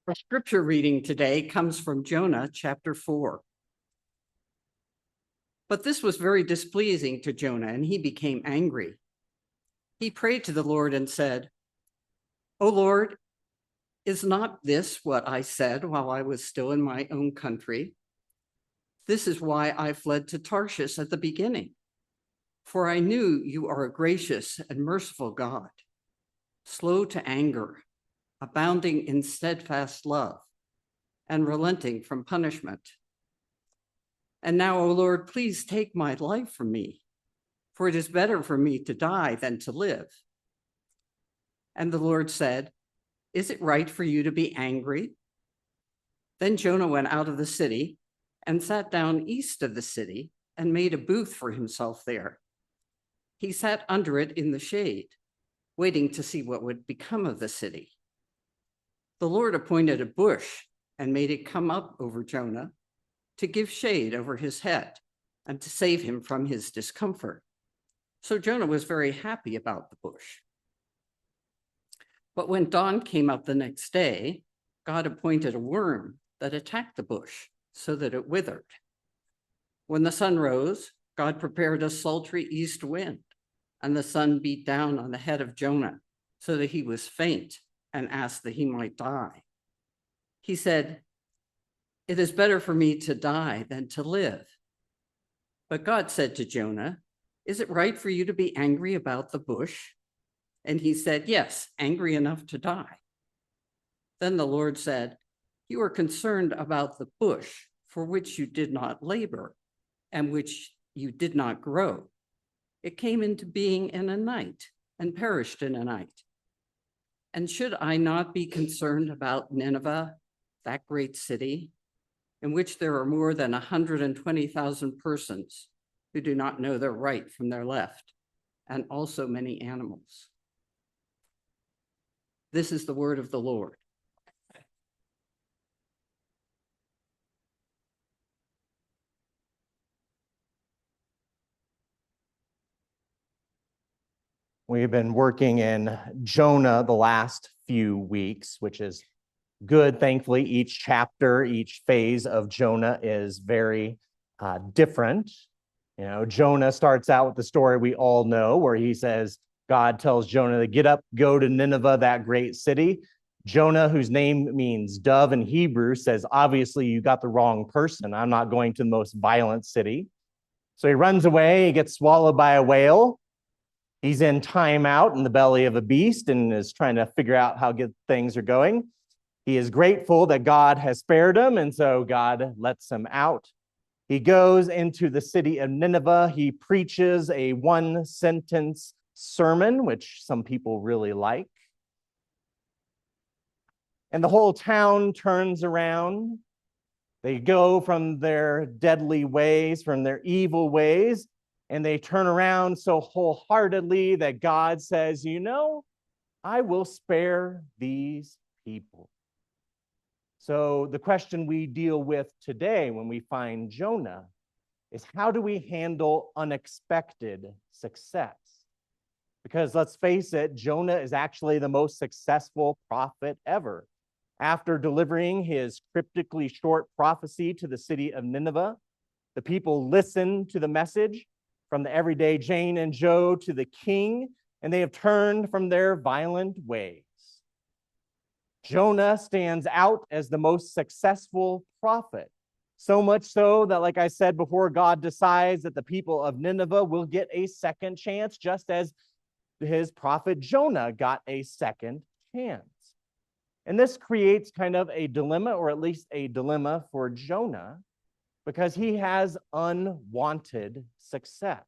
Our scripture reading today comes from Jonah chapter 4. But this was very displeasing to Jonah, and he became angry. He prayed to the Lord and said, "O Lord, is not this what I said while I was still in my own country? This is why I fled to Tarshish at the beginning, for I knew you are a gracious and merciful God, slow to anger, abounding in steadfast love, and relenting from punishment. And now, O Lord, please take my life from me, for it is better for me to die than to live." And the Lord said, "Is it right for you to be angry?" Then Jonah went out of the city and sat down east of the city and made a booth for himself there. He sat under it in the shade, waiting to see what would become of the city. The Lord appointed a bush and made it come up over Jonah to give shade over his head and to save him from his discomfort. So Jonah was very happy about the bush. But when dawn came up the next day, God appointed a worm that attacked the bush so that it withered. When the sun rose, God prepared a sultry east wind, and the sun beat down on the head of Jonah so that he was faint and asked that he might die. He said, "It is better for me to die than to live." But God said to Jonah, "Is it right for you to be angry about the bush?" And he said, "Yes, angry enough to die." Then the Lord said, "You are concerned about the bush for which you did not labor and which you did not grow. It came into being in a night and perished in a night. And should I not be concerned about Nineveh, that great city, in which there are more than 120,000 persons who do not know their right from their left, and also many animals?" This is the word of the Lord. We've been working in Jonah the last few weeks, which is good. Thankfully, each chapter, each phase of Jonah is very different. Jonah starts out with the story we all know, where he says, God tells Jonah to get up, go to Nineveh, that great city. Jonah, whose name means dove in Hebrew, says, obviously, you got the wrong person. I'm not going to the most violent city. So he runs away, he gets swallowed by a whale. He's in timeout in the belly of a beast and is trying to figure out how good things are going. He is grateful that God has spared him, and so God lets him out. He goes into the city of Nineveh. He preaches a one-sentence sermon, which some people really like. And the whole town turns around. They go from their deadly ways, from their evil ways, and they turn around so wholeheartedly that God says, I will spare these people. So the question we deal with today when we find Jonah is, how do we handle unexpected success? Because let's face it, Jonah is actually the most successful prophet ever. After delivering his cryptically short prophecy to the city of Nineveh, the people listened to the message from the everyday Jane and Joe to the king, and they have turned from their violent ways. Jonah stands out as the most successful prophet, so much so that, like I said before, God decides that the people of Nineveh will get a second chance, just as his prophet Jonah got a second chance. And this creates kind of a dilemma, or at least a dilemma for Jonah, because he has unwanted success.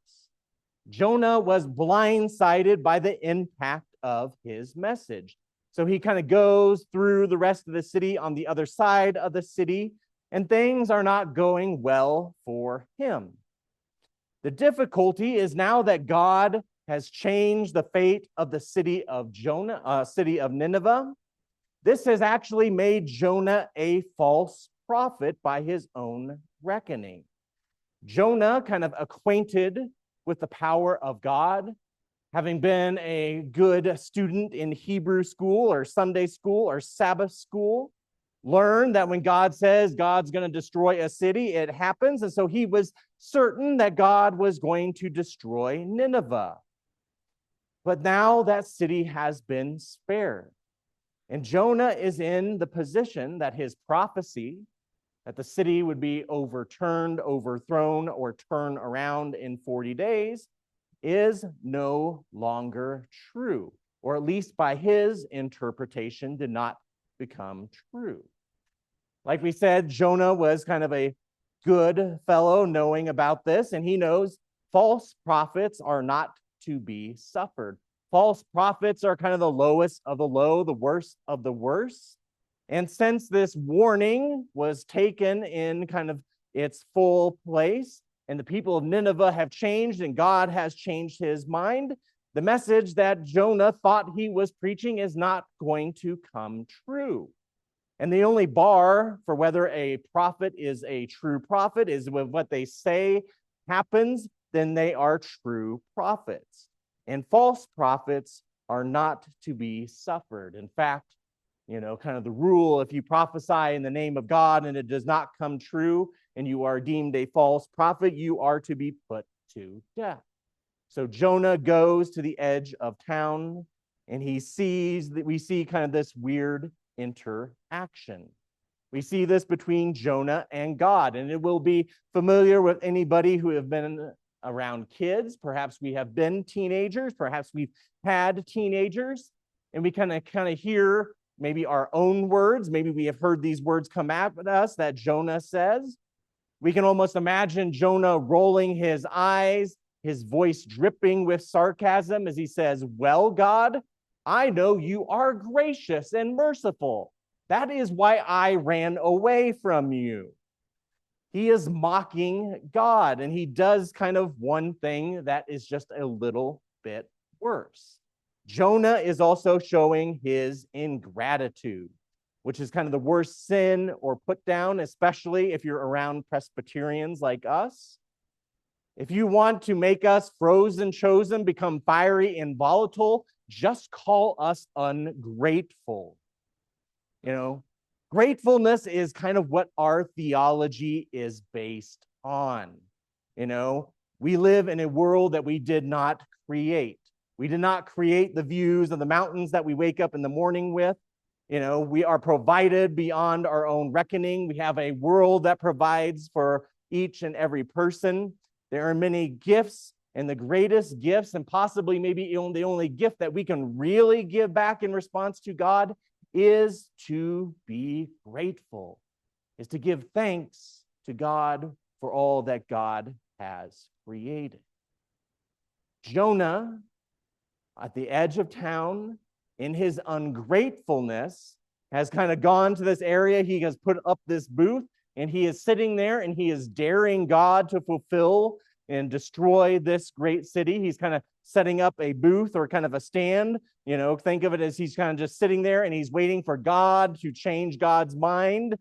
Jonah was blindsided by the impact of his message. So he kind of goes through the rest of the city on the other side of the city, and things are not going well for him. The difficulty is now that God has changed the fate of the city of Nineveh. This has actually made Jonah a false prophet by his own reckoning. Jonah, kind of acquainted with the power of God, having been a good student in Hebrew school or Sunday school or Sabbath school, learned that when God says God's going to destroy a city, it happens. And so he was certain that God was going to destroy Nineveh. But now that city has been spared. And Jonah is in the position that his prophecy that the city would be overturned, overthrown, or turn around in 40 days is no longer true, or at least by his interpretation did not become true. Like we said, Jonah was kind of a good fellow knowing about this, and he knows false prophets are not to be suffered. False prophets are kind of the lowest of the low, the worst of the worst. And since this warning was taken in kind of its full place, and the people of Nineveh have changed and God has changed his mind, the message that Jonah thought he was preaching is not going to come true. And the only bar for whether a prophet is a true prophet is with what they say happens, then they are true prophets. And false prophets are not to be suffered. In fact, kind of the rule, if you prophesy in the name of God and it does not come true and you are deemed a false prophet, you are to be put to death. So Jonah goes to the edge of town and we see kind of this weird interaction. We see this between Jonah and God, and it will be familiar with anybody who have been around kids. Perhaps we have been teenagers, perhaps we've had teenagers, and we kind of hear maybe our own words. Maybe we have heard these words come at us that Jonah says. We can almost imagine Jonah rolling his eyes, his voice dripping with sarcasm as he says, "Well, God, I know you are gracious and merciful. That is why I ran away from you." He is mocking God, and he does kind of one thing that is just a little bit worse. Jonah is also showing his ingratitude, which is kind of the worst sin or put down, especially if you're around Presbyterians like us. If you want to make us frozen chosen, become fiery and volatile, just call us ungrateful. Gratefulness is kind of what our theology is based on. We live in a world that we did not create. We did not create the views of the mountains that we wake up in the morning with. We are provided beyond our own reckoning. We have a world that provides for each and every person. There are many gifts, and the greatest gifts, and possibly maybe the only gift that we can really give back in response to God, is to be grateful, is to give thanks to God for all that God has created. Jonah, at the edge of town, in his ungratefulness, has kind of gone to this area. He has put up this booth, and he is sitting there, and he is daring God to fulfill and destroy this great city. He's kind of setting up a booth or kind of a stand. Think of it as he's kind of just sitting there, and he's waiting for God to change God's mind,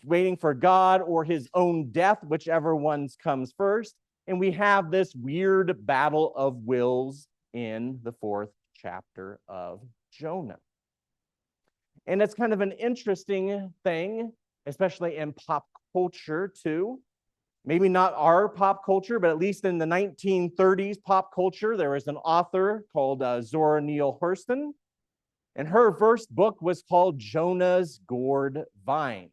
waiting for God or his own death, whichever one comes first. And we have this weird battle of wills in the 4th chapter of Jonah. And it's kind of an interesting thing, especially in pop culture too. Maybe not our pop culture, but at least in the 1930s pop culture, there was an author called Zora Neale Hurston, and her first book was called Jonah's Gourd Vine.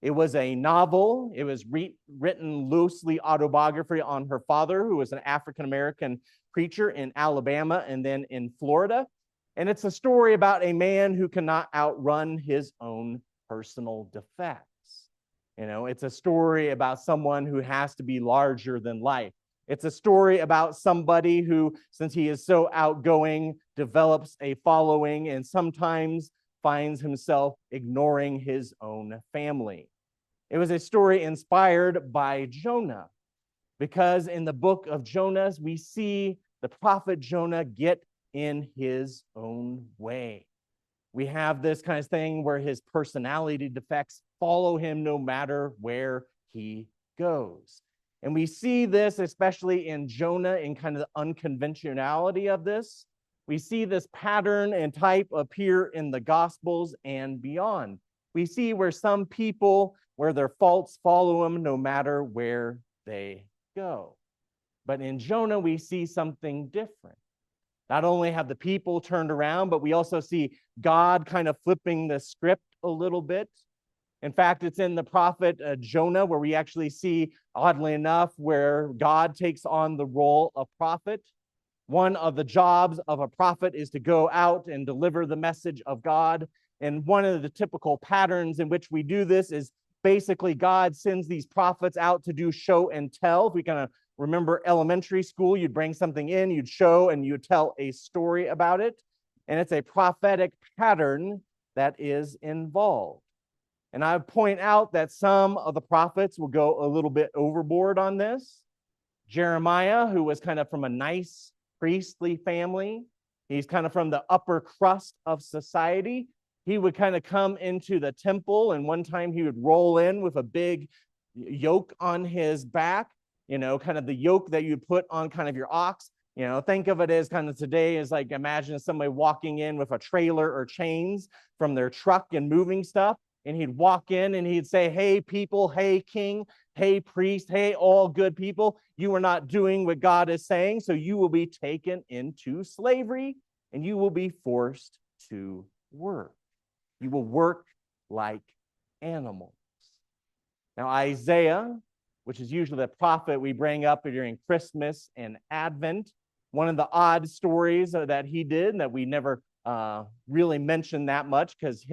It was a novel. It was written loosely autobiography on her father, who was an African-American preacher in Alabama and then in Florida. And it's a story about a man who cannot outrun his own personal defects. It's a story about someone who has to be larger than life. It's a story about somebody who, since he is so outgoing, develops a following and sometimes finds himself ignoring his own family. It was a story inspired by Jonah, because in the book of Jonah, we see the prophet Jonah get in his own way. We have this kind of thing where his personality defects follow him no matter where he goes. And we see this especially in Jonah, in kind of the unconventionality of this. We see this pattern and type appear in the Gospels and beyond. We see where some people, where their faults follow them no matter where they go. But in Jonah, we see something different. Not only have the people turned around, but we also see God kind of flipping the script a little bit. In fact, it's in the prophet Jonah where we actually see, oddly enough, where God takes on the role of prophet. One of the jobs of a prophet is to go out and deliver the message of God. And one of the typical patterns in which we do this is basically God sends these prophets out to do show and tell. If we kind of remember elementary school, you'd bring something in, you'd show, and you'd tell a story about it. And it's a prophetic pattern that is involved. And I point out that some of the prophets will go a little bit overboard on this. Jeremiah, who was kind of from a nice priestly family, he's kind of from the upper crust of society. He would kind of come into the temple, and one time he would roll in with a big yoke on his back, kind of the yoke that you put on kind of your ox. Think of it as kind of today as like imagine somebody walking in with a trailer or chains from their truck and moving stuff. And he'd walk in and he'd say, hey, people, hey, king, hey, priest, hey, all good people, you are not doing what God is saying, so you will be taken into slavery and you will be forced to work. You will work like animals. Now, Isaiah, which is usually the prophet we bring up during Christmas and Advent, one of the odd stories that he did that we never really mentioned that much because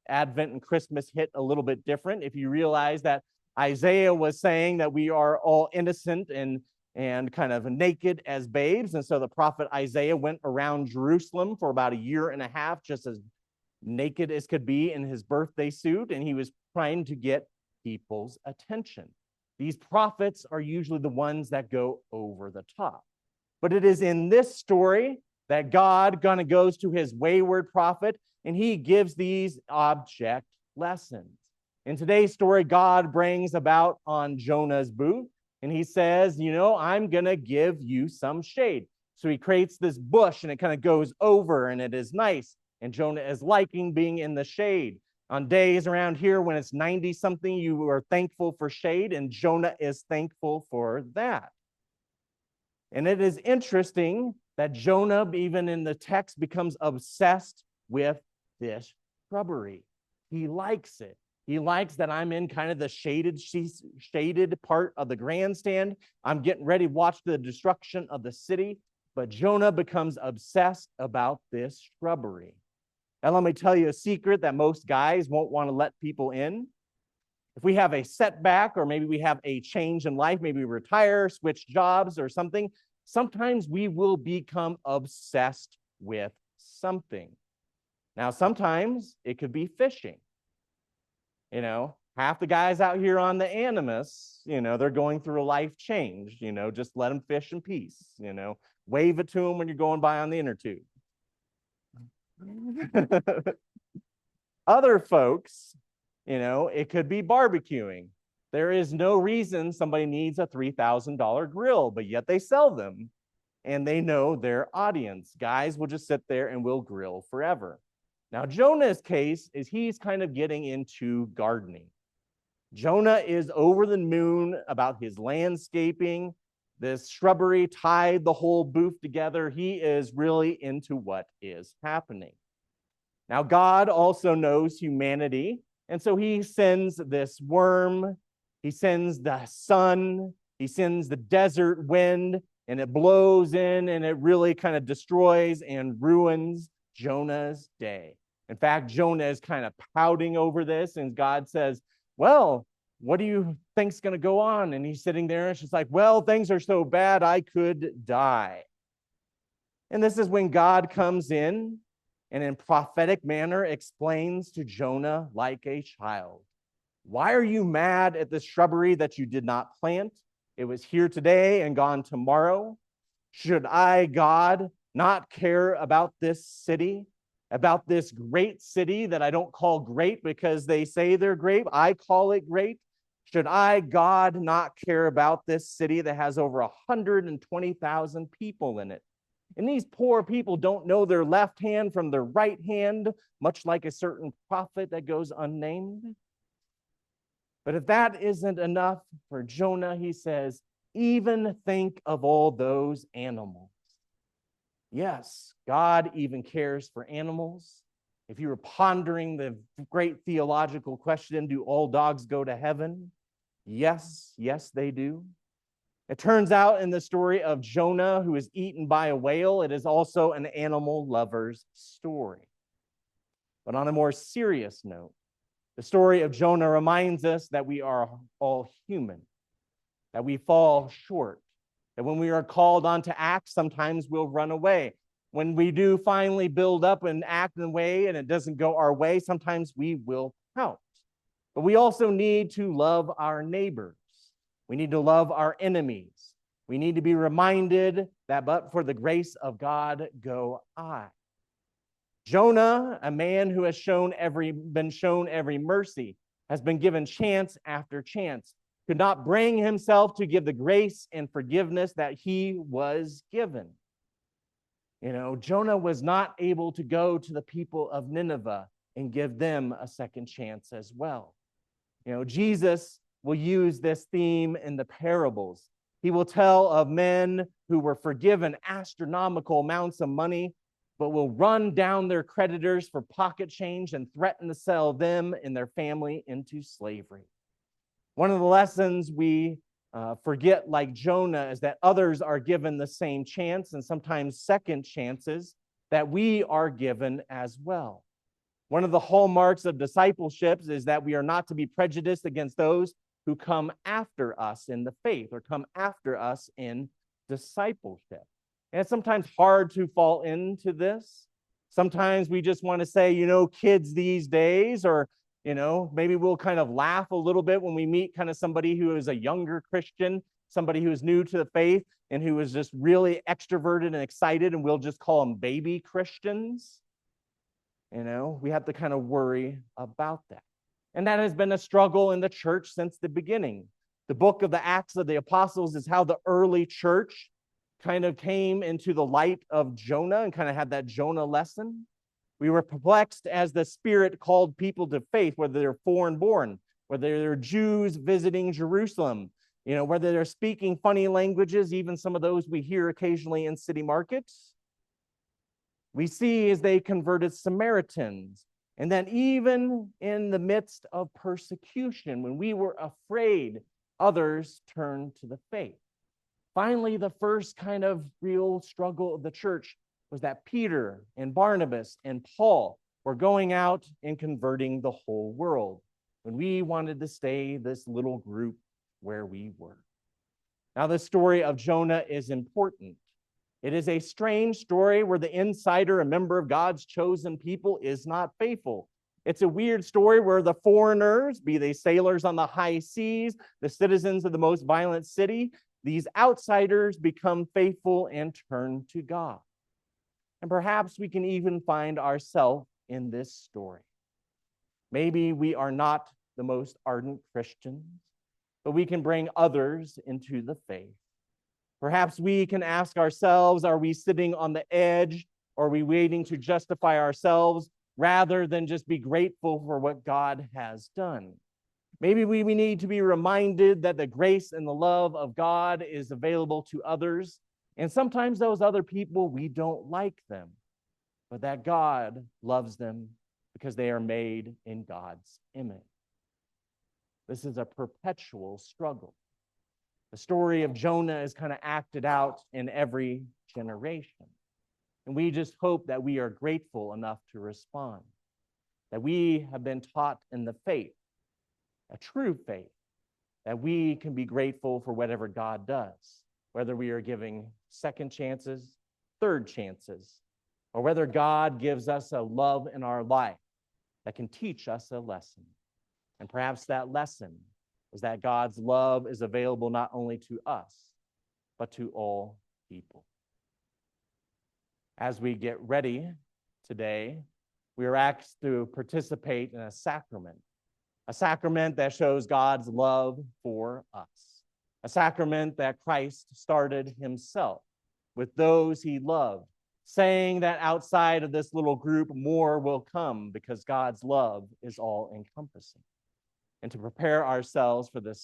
Advent and Christmas hit a little bit different. If you realize that Isaiah was saying that we are all innocent and kind of naked as babes. And so the prophet Isaiah went around Jerusalem for about a year and a half, just as naked as could be in his birthday suit. And he was trying to get people's attention. These prophets are usually the ones that go over the top. But it is in this story that God kind of goes to his wayward prophet and he gives these object lessons. In today's story, God brings about on Jonah's booth and he says, I'm going to give you some shade. So he creates this bush and it kind of goes over and it is nice. And Jonah is liking being in the shade. On days around here when it's 90 something, you are thankful for shade and Jonah is thankful for that. And it is interesting that Jonah, even in the text, becomes obsessed with this shrubbery. He likes it. He likes that I'm in kind of the shaded part of the grandstand. I'm getting ready to watch the destruction of the city. But Jonah becomes obsessed about this shrubbery. And let me tell you a secret that most guys won't want to let people in. If we have a setback or maybe we have a change in life, maybe we retire, switch jobs or something, sometimes we will become obsessed with something. Now, sometimes it could be fishing. Half the guys out here on the Animus, they're going through a life change, just let them fish in peace, wave it to them when you're going by on the inner tube. Other folks, it could be barbecuing. There is no reason somebody needs a $3,000 grill, but yet they sell them and they know their audience. Guys will just sit there and will grill forever. Now, Jonah's case is he's kind of getting into gardening. Jonah is over the moon about his landscaping. This shrubbery tied the whole booth together. He is really into what is happening. Now, God also knows humanity, and so he sends this worm, he sends the sun, he sends the desert wind, and it blows in and it really kind of destroys and ruins Jonah's day. In fact, Jonah is kind of pouting over this, and God says, well, what do you think's going to go on? And he's sitting there, and she's like, well, things are so bad, I could die. And this is when God comes in and in prophetic manner explains to Jonah like a child, why are you mad at the shrubbery that you did not plant? It was here today and gone tomorrow. Should I, God, not care about this city, about this great city that I don't call great because they say they're great? I call it great. Should I, God, not care about this city that has over 120,000 people in it? And these poor people don't know their left hand from their right hand, much like a certain prophet that goes unnamed. But if that isn't enough for Jonah, he says, even think of all those animals. Yes, God even cares for animals. If you were pondering the great theological question, do all dogs go to heaven? Yes, they do. It turns out in the story of Jonah, who is eaten by a whale, it is also an animal lover's story. But on a more serious note, the story of Jonah reminds us that we are all human, that we fall short, that when we are called on to act, sometimes we'll run away. When we do finally build up and act in a way and it doesn't go our way, sometimes we will pout. But we also need to love our neighbors. We need to love our enemies. We need to be reminded that but for the grace of God go I. Jonah, a man who has been shown every mercy, has been given chance after chance, could not bring himself to give the grace and forgiveness that he was given. Jonah was not able to go to the people of Nineveh and give them a second chance as well. Jesus will use this theme in the parables. He will tell of men who were forgiven astronomical amounts of money, but will run down their creditors for pocket change and threaten to sell them and their family into slavery. One of the lessons we forget, like Jonah, is that others are given the same chance and sometimes second chances that we are given as well. One of the hallmarks of discipleship is that we are not to be prejudiced against those who come after us in the faith or come after us in discipleship. And it's sometimes hard to fall into this. Sometimes we just want to say, kids these days, or, maybe we'll kind of laugh a little bit when we meet kind of somebody who is a younger Christian, somebody who is new to the faith and who is just really extroverted and excited, and we'll just call them baby Christians. We have to kind of worry about that. And that has been a struggle in the church since the beginning. The book of the Acts of the Apostles is how the early church kind of came into the light of Jonah and kind of had that Jonah lesson. We were perplexed as the Spirit called people to faith, whether they're foreign born, whether they're Jews visiting Jerusalem, whether they're speaking funny languages, even some of those we hear occasionally in city markets. We see as they converted Samaritans. And then even in the midst of persecution, when we were afraid, others turned to the faith. Finally, the first kind of real struggle of the church was that Peter and Barnabas and Paul were going out and converting the whole world when we wanted to stay this little group where we were. Now, the story of Jonah is important. It is a strange story where the insider, a member of God's chosen people, is not faithful. It's a weird story where the foreigners, be they sailors on the high seas, the citizens of the most violent city, these outsiders become faithful and turn to God. And perhaps we can even find ourselves in this story. Maybe we are not the most ardent Christians, but we can bring others into the faith. Perhaps we can ask ourselves, are we sitting on the edge, or are we waiting to justify ourselves rather than just be grateful for what God has done? Maybe we need to be reminded that the grace and the love of God is available to others, and sometimes those other people, we don't like them, but that God loves them because they are made in God's image. This is a perpetual struggle. The story of Jonah is kind of acted out in every generation. And we just hope that we are grateful enough to respond, that we have been taught in the faith, a true faith, that we can be grateful for whatever God does, whether we are giving second chances, third chances, or whether God gives us a love in our life that can teach us a lesson. And perhaps that lesson is that God's love is available not only to us, but to all people. As we get ready today, we are asked to participate in a sacrament that shows God's love for us, a sacrament that Christ started himself, with those he loved, saying that outside of this little group, more will come because God's love is all encompassing. And to prepare ourselves for this